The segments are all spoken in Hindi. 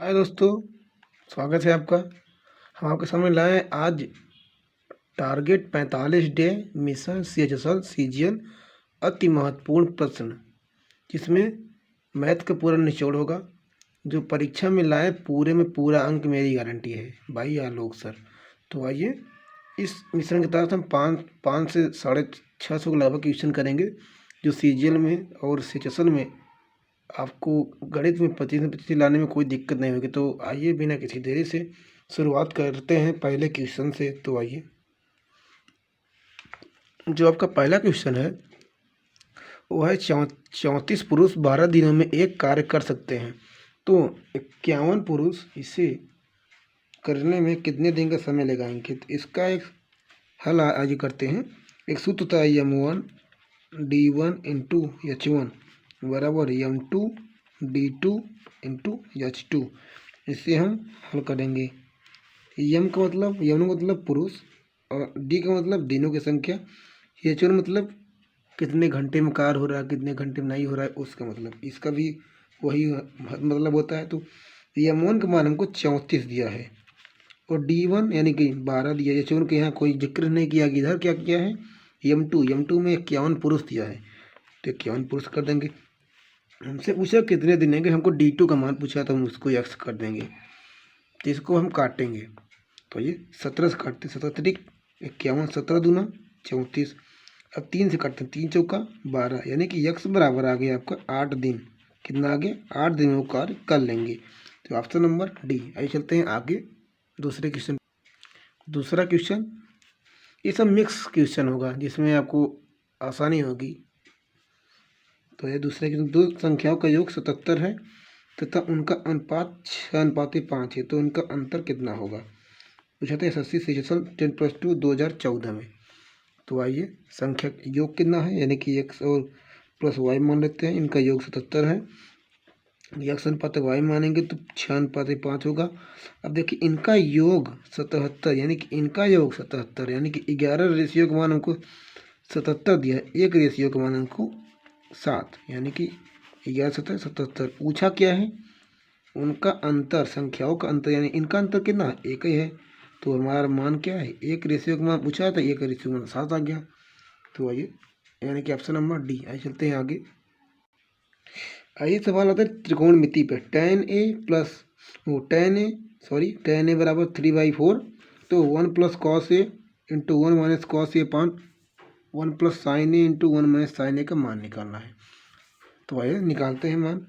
हाय दोस्तों, स्वागत है आपका। हम आपके सामने लाए हैं आज target 45 day mission CHSL CGL अति महत्वपूर्ण प्रश्न, जिसमें मैथ का पूरा निचोड़ होगा। जो परीक्षा में लाए पूरे में पूरा अंक मेरी गारंटी है भाई आलोक सर। तो आइए इस मिश्रण के तहत हम पाँच से 650 के लगभग क्वेश्चन करेंगे, जो CGL में और CHSL में आपको गणित में 25 में 25 लाने में कोई दिक्कत नहीं होगी। तो आइए बिना किसी देरी से शुरुआत करते हैं पहले क्वेश्चन से। तो आइए, जो आपका पहला क्वेश्चन है वो है 34 पुरुष 12 दिनों में एक कार्य कर सकते हैं, तो 51 पुरुष इसे करने में कितने दिन का समय लगाएंगे। तो इसका एक हल आगे करते हैं। एक सूत्र होता है M1 D1 इंटू H1 बराबर M2 D2 इंटू H2। इससे हम हल करेंगे। M का मतलब पुरुष और D का मतलब दिनों की संख्या, H1 मतलब कितने घंटे में कार्य हो रहा है, कितने घंटे में नहीं हो रहा है उसका मतलब, इसका भी वही मतलब होता है। तो M1 का मान हमको 34 दिया है और D1 यानी कि 12 दिया। H1 के यहाँ कोई जिक्र नहीं किया कि इधर क्या किया है। M2 में 51 पुरुष दिया है, तो 51 पुरुष कर देंगे। हमसे पूछा कितने दिन लेंगे, हमको D2 का मान पूछा तो हम उसको x कर देंगे। तो इसको हम काटेंगे, तो ये 17 से काटते, 17 तिरिक 51, 17 दूना 34। अब 3 से काटते हैं, 3 चौका 12, यानी कि x बराबर आ गया आपका 8 दिन। कितना आगे 8 दिन में वो कार्य कर लेंगे। तो ऑप्शन नंबर डी। आइए चलते हैं आगे दूसरा क्वेश्चन। ये सब मिक्स क्वेश्चन होगा जिसमें आपको आसानी होगी। तो ये दूसरे क्वेश्चन, दो संख्याओं का योग 77 है तथा उनका अनुपात 6:5 है, तो उनका अंतर कितना होगा। पूछा था SSC CHSL 10+2 2014 में। तो आइए संख्या योग कितना है, यानी कि x और प्लस y मान लेते हैं। इनका योग 77 है, x अनुपात y मानेंगे तो 6:5 होगा। अब देखिए इनका योग 77, यानी कि इनका योग 77, यानी कि 11 रेशियो का मान हमको 77 दिया है, एक रेशियो का मान हमको 7, यानी कि 11 7 77। पूछा क्या है, उनका अंतर, संख्याओं का अंतर, यानी इनका अंतर कितना है, एक ही है। तो हमारा मान क्या है, एक रेशियो का मान पूछा था, एक रेशियो का मान 7 आ गया। तो आइए, यानी कि ऑप्शन नंबर डी। आइए चलते हैं आगे। आइए सवाल आता है त्रिकोणमिति पे। tan a बराबर 3/4, तो 1 plus cos A into 1 minus cos A upon 1 plus sign A into 1 minus sign ए का मान निकालना है। तो आइए निकालते हैं मान।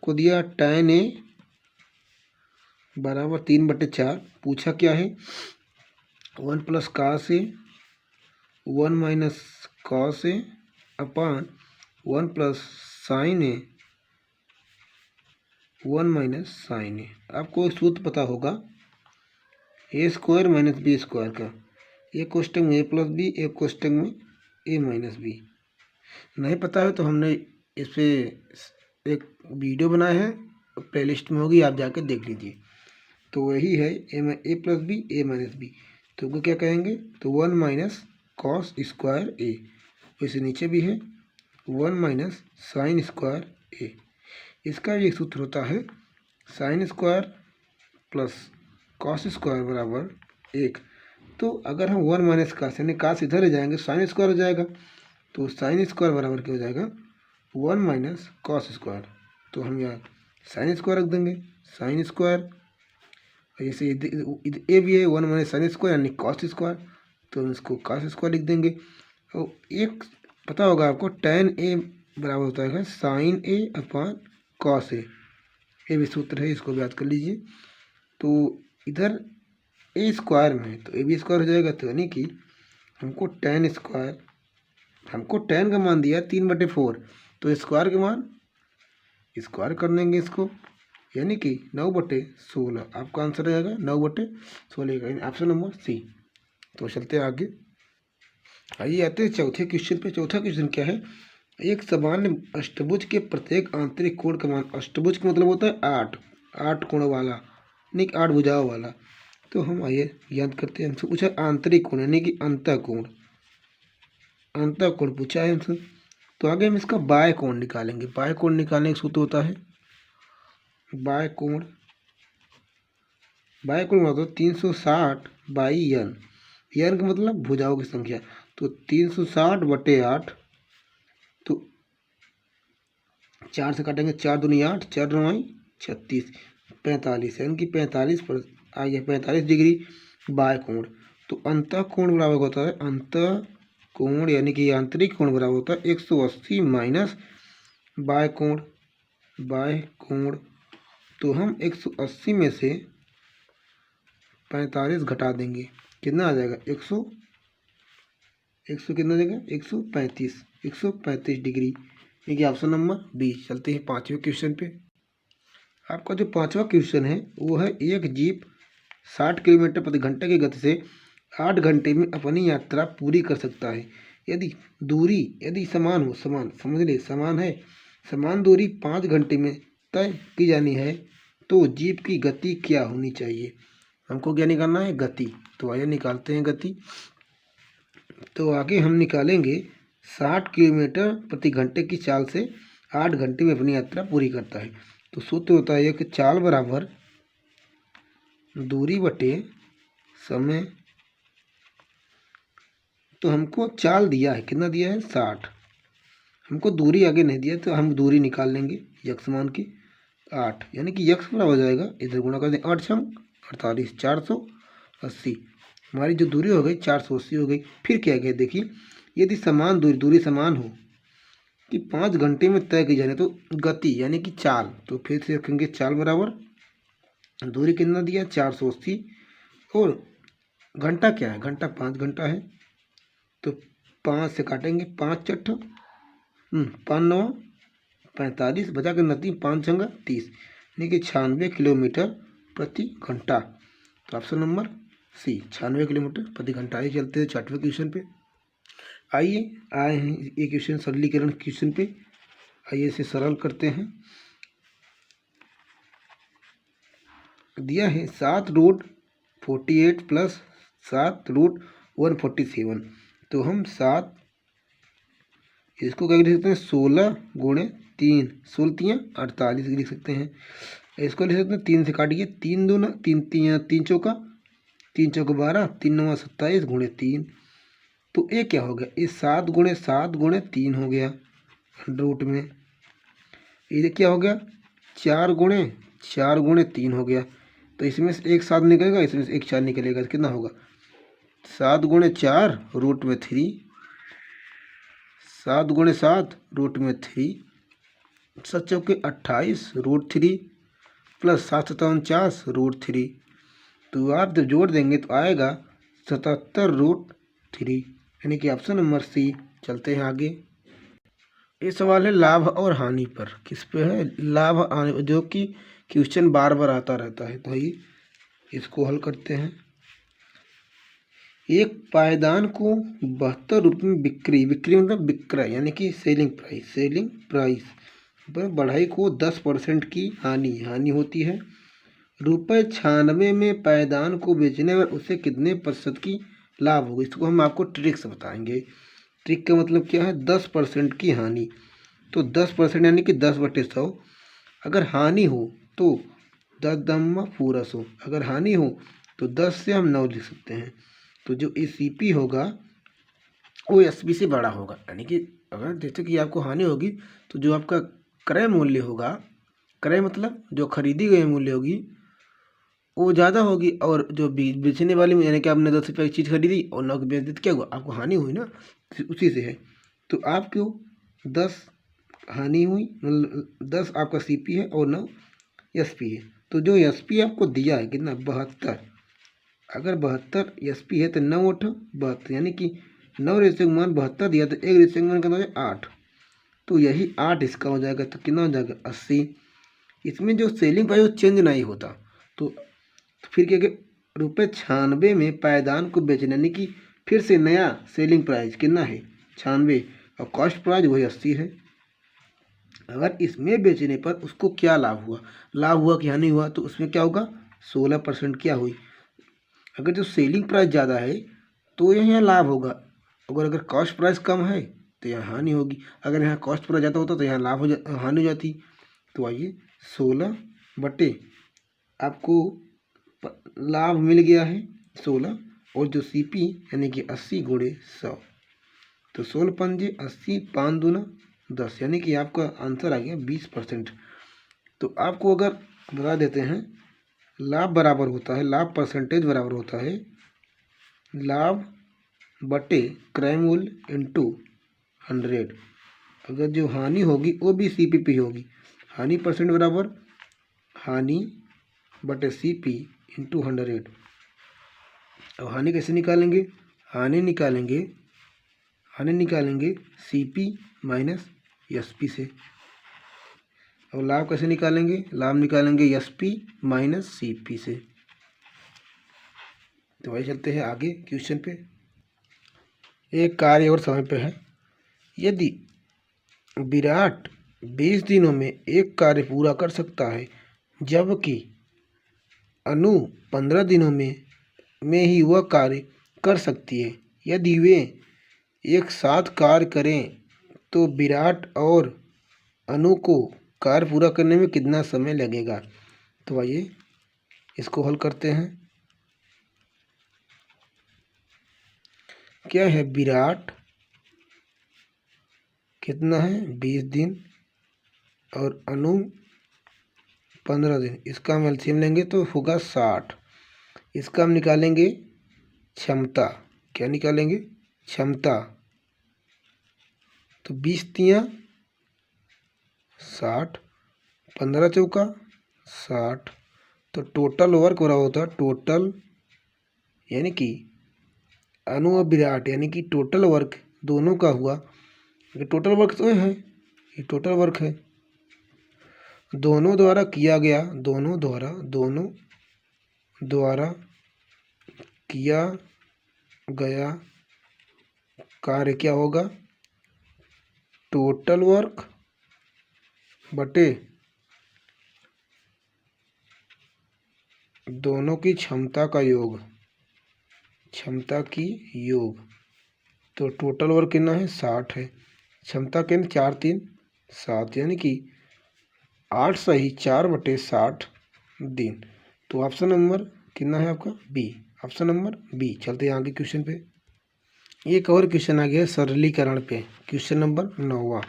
को दिया tan a बराबर 3/4। पूछा क्या है, 1 plus cos A 1 minus cos A upon 1 plus sign A 1 minus sign ए। आपको सूत्र पता होगा, ए स्क्वायर माइनस बी स्क्वायर का। एक कोष्टक में ए प्लस बी, एक कोष्टक में ए माइनस बी। नहीं पता है तो हमने इस पर एक वीडियो बनाया है, प्लेलिस्ट में होगी, आप जाके देख लीजिए। तो वही है ए प्लस बी ए माइनस बी। तो वो क्या कहेंगे, तो 1 माइनस कॉस स्क्वायर ए। वैसे नीचे भी है 1 माइनस साइन स्क्वायर ए। इसका भी एक सूत्र होता है, sine square plus cos square बराबर 1। तो अगर हम 1 माइनस कास, यानी कास इधर ले जाएंगे साइन स्क्वायर हो जाएगा, तो साइन स्क्वायर बराबर क्या हो जाएगा 1 माइनस कॉस स्क्वायर। तो हम यहाँ साइन स्क्वायर रख देंगे, साइन स्क्वायर। जैसे ए भी है 1 माइनस साइन स्क्वायर यानी कॉस स्क्वायर, तो हम इसको कॉस स्क्वायर लिख देंगे। और एक पता होगा आपको, tan a बराबर होता है sign A upon cos A. ये भी सूत्र है, इसको भी याद कर लीजिए। तो इधर ए स्क्वायर में है तो ए भी स्क्वायर हो जाएगा, तो यानी कि हमको tan स्क्वायर, हमको tan का मान दिया 3/4, तो स्क्वायर के मान स्क्वायर कर देंगे इसको, यानी कि 9/16। आपका आंसर रहेगा 9/16 का, ऑप्शन नंबर सी। तो चलते हैं आगे। आइए आते हैं चौथे क्वेश्चन पे। चौथा क्वेश्चन क्या है, एक सामान्य अष्टभुज के प्रत्येक आंतरिक कोण का मान, अष्टभुज का मतलब होता है 8 कोण वाला, नहीं 8 भुजाओं वाला। तो हम आइए याद करते हैं। हमसे पूछा आंतरिक कोण यानी कि अंतःकोण, अंतःकोण पूछा है हमसे। तो आगे हम इसका बाह्य कोण निकालेंगे। बाह्य कोण निकालने का सूत्र होता है, बाह्य कोण बाह्य कोण बराबर 360 बाई एन। एन का मतलब भुजाओं की संख्या, तो 360/8, तो 4 से काटेंगे, 4 दूनी 8, 4 9 36, 45 यानी कि 45 पर आ गया 45 डिग्री बाह्य कोण। तो अंतः कोण बराबर होता है, अंतः कोण यानी कि आंतरिक कोण बराबर होता है 180 माइनस बाह्य कोण। बाह्य कोण तो हम 180 में से 45 घटा देंगे, कितना आ जाएगा 100 कितना आ जाएगा 135 डिग्री। ये कि ऑप्शन नंबर बी। चलते हैं पाँचवें क्वेश्चन पे। आपका जो पाँचवा क्वेश्चन है वो है, एक जीप 60 किलोमीटर प्रति घंटे की गति से 8 घंटे में अपनी यात्रा पूरी कर सकता है। यदि समान हो, समान समझ ले, समान है, समान दूरी 5 घंटे में तय की जानी है तो जीप की गति क्या होनी चाहिए। हमको क्या निकालना है, गति। तो आइए निकालते हैं गति। तो आगे हम निकालेंगे 60 किलोमीटर प्रति घंटे की चाल से 8 घंटे में अपनी यात्रा पूरी करता है। तो सूत्र होता है कि चाल बराबर दूरी बटे समय। तो हमको चाल दिया है, कितना दिया है 60, हमको दूरी आगे नहीं दिया, तो हम दूरी निकाल लेंगे यक्स मान की 8, यानी कि यक्स बराबर हो जाएगा, इधर गुणा कर दें 8 छम 48, 480। हमारी जो दूरी हो गई 480 हो गई। फिर क्या गया देखिए, यदि समान दूरी समान हो कि 5 घंटे में तय की जाए तो गति यानी कि चाल, तो फिर से रखेंगे चाल बराबर दूरी कितना दिया 480, और घंटा क्या है, घंटा 5 घंटा है, तो 5 से काटेंगे, 5 चट्ठ 5 9 45, बचा के नती 5 छंगा 30, यानी कि 96 किलोमीटर प्रति घंटा। तो ऑप्शन नंबर सी 96 किलोमीटर प्रति घंटा। आइए चलते हैं छठवें क्वेश्चन पे। आइए आए हैं ये क्वेश्चन सरलीकरण क्वेश्चन पे, आइए इसे सरल करते हैं। दिया है 7√48 प्लस 7√147, तो हम 7 इसको क्या लिख सकते हैं 16 गुणे 3, 16 3 48 लिख सकते हैं। इसको लिख सकते हैं 3 से काटिए, 3 2 3 चौका 12, 3 9 27 गुणे 3, तो ये क्या हो गया, ये 7 गुणे 3 हो गया रूट में। ये क्या हो गया 4 गुणे 3 हो गया, तो इसमें से एक 7 निकलेगा, इसमें से एक 4 निकलेगा, तो कितना होगा 7 गुणे 4 रूट में 3, 7 गुणे 7 रूट में 3, 7 चौके 28 रूट 3 प्लस 7 7 49 रूट 3, तो आप जब जोड़ देंगे तो आएगा 77√3, यानी कि ऑप्शन नंबर सी। चलते हैं आगे। ये सवाल है लाभ और हानि पर, किस पे है, लाभ हानि, जो कि क्वेश्चन बार बार आता रहता है। तो ये इसको हल करते हैं। एक पायदान को 72 रुपये में बिक्री मतलब विक्रय यानी कि सेलिंग प्राइस पर बढ़ाई को 10% की हानि होती है। ₹96 में पायदान को बेचने पर उसे कितने प्रतिशत की लाभ होगी। इसको हम आपको ट्रिक से बताएंगे। ट्रिक का मतलब क्या है, 10% की हानि, तो 10% यानी कि 10/100। अगर हानि हो तो 10(100), अगर हानि हो तो 10 से हम 9 लिख सकते हैं। तो जो ACP होगा वो SP से बड़ा होगा, यानी कि अगर जैसे कि आपको हानि होगी तो जो आपका क्रय मूल्य होगा, क्रय मतलब जो खरीदी गई मूल्य होगी वो ज़्यादा होगी, और जो बेचने वाली यानी कि आपने 10 रुपये की चीज़ खरीदी और 9 की बेच दी, तो क्या हुआ, आपको हानि हुई ना, उसी से है। तो आपको 10 हानि हुई, मतलब 10 आपका CP है और 9 SP है। तो जो SP आपको दिया है कितना 72, अगर 72 SP है तो 9 8 72, यानी कि 9 रेशियो मान 72 दिया तो 1 रेशियो मान कितना हो जाएगा 8, तो यही 8 इसका हो जाएगा, तो कितना हो जाएगा 80। इसमें जो सेलिंग प्राइस चेंज नहीं होता, तो फिर क्या ₹96 में पायदान को बेचने, यानी कि फिर से नया सेलिंग प्राइस कितना है 96, और कॉस्ट प्राइस वही 80 है। अगर इसमें बेचने पर उसको क्या लाभ हुआ कि हानि हुआ, तो उसमें क्या होगा 16% क्या हुई। अगर जो सेलिंग प्राइस ज़्यादा है तो यहाँ लाभ होगा, अगर कॉस्ट प्राइस कम है तो यहाँ हानि होगी। अगर यहाँ कॉस्ट प्राइस ज़्यादा होता तो यहाँ हानि हो जाती। तो आइए 16 बटे आपको लाभ मिल गया है 16, और जो सीपी यानी कि 80 गुणे 100, तो 16 पंजे 80, 5 दूना 10, यानी कि आपका आंसर आ गया 20%। तो आपको अगर बता देते हैं, लाभ बराबर होता है, लाभ परसेंटेज बराबर होता है लाभ बटे क्रय मूल्य इंटू 100। अगर जो हानि होगी वो भी सीपीपी होगी, हानि परसेंट बराबर हानि बटे सीपी इंटू 100। अब हानि कैसे निकालेंगे? हानि निकालेंगे सीपी माइनस एसपी से। अब लाभ कैसे निकालेंगे? लाभ निकालेंगे एसपी माइनस सीपी से। तो वही चलते हैं आगे क्वेश्चन पे। एक कार्य और समय पे है। यदि विराट 20 दिनों में एक कार्य पूरा कर सकता है, जबकि अनु 15 दिनों में ही वह कार्य कर सकती है। यदि वे एक साथ कार्य करें तो विराट और अनु को कार्य पूरा करने में कितना समय लगेगा? तो आइए इसको हल करते हैं। क्या है? विराट कितना है? 20 दिन और अनु 15 दिन। इसका हम एलसीएम लेंगे तो होगा 60। इसका हम निकालेंगे क्षमता। क्या निकालेंगे? क्षमता। तो 20 तियाँ 60, 15 चौका 60। तो टोटल वर्क हो रहा होता, टोटल यानी कि अनु और विराट यानी कि टोटल वर्क दोनों का हुआ। ये टोटल वर्क तो है, ये टोटल वर्क है, दोनों द्वारा किया गया, दोनों द्वारा किया गया कार्य क्या होगा? टोटल वर्क बटे दोनों की क्षमता का योग, क्षमता की योग। तो टोटल वर्क कितना है? 60 है। क्षमता कितना? 4 3 7, यानी कि 8 सही 4/60 दिन। तो ऑप्शन नंबर कितना है आपका? बी। Option number B. चलते हैं आगे क्वेश्चन पे। एक और क्वेश्चन आ गया सरलीकरण पे, क्वेश्चन नंबर 9वां।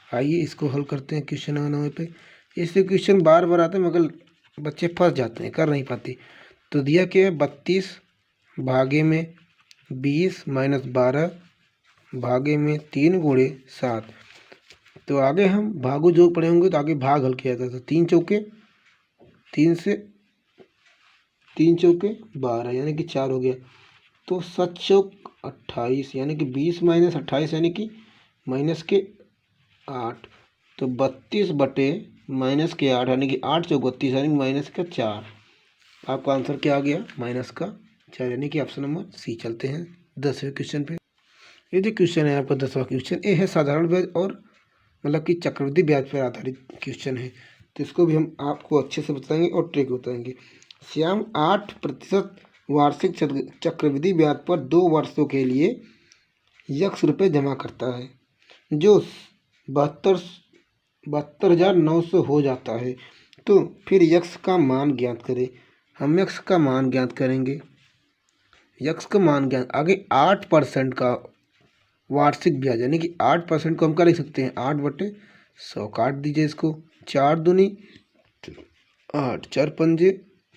आइए इसको हल करते हैं क्वेश्चन नंबर 9 पे। इससे क्वेश्चन बार बार आते हैं मगर बच्चे फंस जाते हैं, कर नहीं पाते। तो दिया क्या है? 32 भागे में 20 माइनस 12 भागे में 3 गुणे 7। तो आगे हम भागो जोग पढ़े होंगे तो आगे भाग हल किया जाता था। 3 चौके 3 से 3 चौके 12 यानी कि 4 हो गया। तो 7 चौक 28 यानी कि 20 माइनस 28 यानी कि माइनस के 8। तो 32 बटे माइनस के 8 यानी कि 8 चौक 32 यानी कि माइनस का 4। आपका आंसर क्या आ गया? माइनस का 4, यानी कि ऑप्शन नंबर सी। चलते हैं 10वें क्वेश्चन पे। ये जो क्वेश्चन है आपका 10वां क्वेश्चन, ये है साधारण ब्याज और मतलब कि चक्रवृद्धि ब्याज पर आधारित क्वेश्चन है। तो इसको भी हम आपको अच्छे से बताएंगे और ट्रिक बताएंगे। श्याम 8% वार्षिक चक्रवृद्धि ब्याज पर 2 वर्षों के लिए x रुपये जमा करता है, जो 72,900 हो जाता है। तो फिर x का मान ज्ञात करें। हम x का मान ज्ञात करेंगे। x का मान ज्ञात, आगे 8% का वार्षिक ब्याज यानी कि 8% को हम क्या लिख सकते हैं? 8/100। काट दीजिए इसको। 4 दूनी 8, 4 पंजे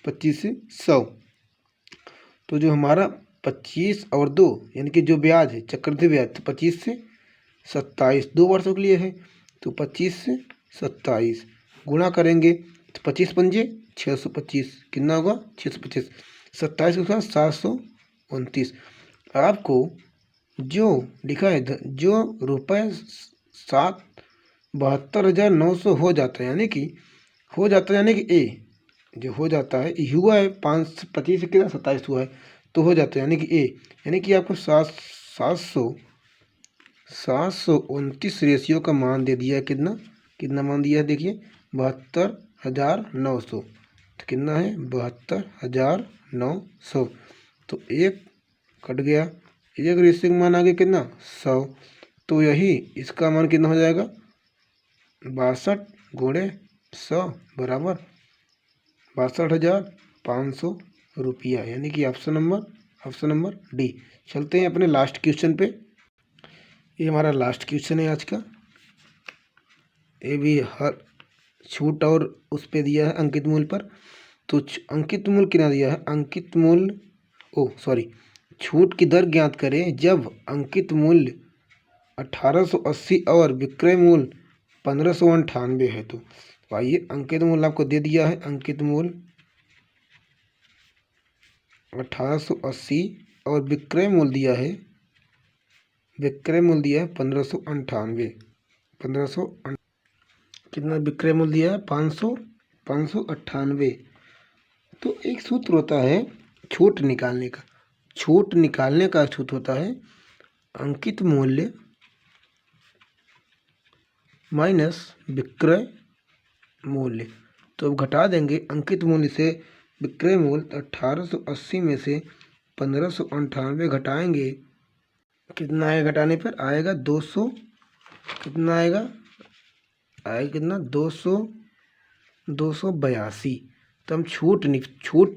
25 से 100। तो जो हमारा 25 और 2 यानी कि जो ब्याज है चक्रवृद्धि ब्याज, तो 25 से 27 2 वर्षों के लिए है। तो 25 से 27 गुणा करेंगे तो 25 पंजे 625, कितना होगा? 625। 27 के साथ 729। आपको जो लिखा है जो रुपये 72,900 हो जाता है यानी कि ए जो हो जाता है हुआ है 525 से कितना 27 हुआ है तो हो जाता है यानी कि ए, यानी कि आपको 729 रेशियो का मान दे दिया है। कितना मान दिया है? देखिए 72,900। तो कितना है? 72,900। तो एक कट गया, एक रेशियो का मान आ गया कितना? 100। तो यही इसका मान कितना हो जाएगा? 62 गुणे 100 बराबर 62,000 500 रुपया, यानी कि ऑप्शन नंबर डी। चलते हैं अपने लास्ट क्वेश्चन पे। ये हमारा लास्ट क्वेश्चन है आज का। ये भी हर छूट और उस पे दिया है अंकित मूल्य पर। तो अंकित मूल्य कितना दिया है? अंकित मूल्य छूट की दर ज्ञात करें जब अंकित मूल्य 1880 और विक्रय मूल्य 1598 है। तो आइए, अंकित मूल्य आपको दे दिया है। अंकित मूल्य 1880 और विक्रय मूल्य दिया है 1598। कितना विक्रय मूल्य दिया है? 598। तो एक सूत्र होता है छूट निकालने का। छूट निकालने का सूत्र होता है अंकित मूल्य माइनस विक्रय मूल्य। तो अब घटा देंगे अंकित मूल्य से विक्रय मूल्य। 1880 में से 1598 घटाएंगे, कितना आएगा? घटाने पर आएगा 200। कितना आएगा? कितना? 282। तो हम छूट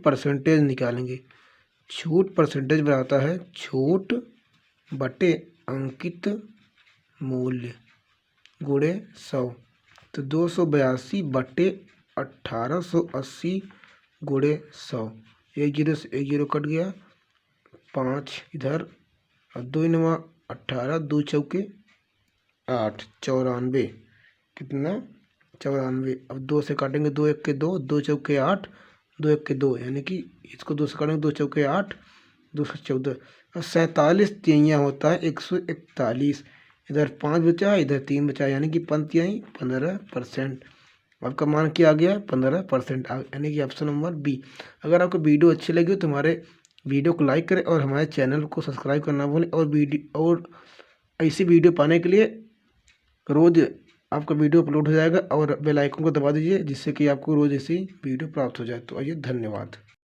परसेंटेज निकालेंगे। छूट परसेंटेज बताता है छूट बटे अंकित मूल्य गुणे 100। तो 282 बटे 1880 गुणे 100। एक जीरो से एक जीरो कट गया, 5 इधर और 2 9 18, 2 चौके 8, 94। कितना? 94। अब 2 से काटेंगे, 2 1 के 2, 2 चौके 8, 2 1 के 2, यानी कि इसको 2 से काटेंगे, 2 चौके 8, 2 से 14। और 47 तिहाइयाँ होता है 141। इधर 5 बचा, इधर 3 बचा, यानी कि पंक्तियाँ 15%। आपका मान क्या आ गया? 15%, यानी कि ऑप्शन नंबर बी। अगर आपको वीडियो अच्छी लगी हो तो हमारे वीडियो को लाइक करें और हमारे चैनल को सब्सक्राइब करना भूलें। और ऐसी वीडियो पाने के लिए रोज़ आपका वीडियो अपलोड हो जाएगा, और बेल आइकन को दबा दीजिए जिससे कि आपको रोज़ ऐसी वीडियो प्राप्त हो जाए। तो आइए, धन्यवाद।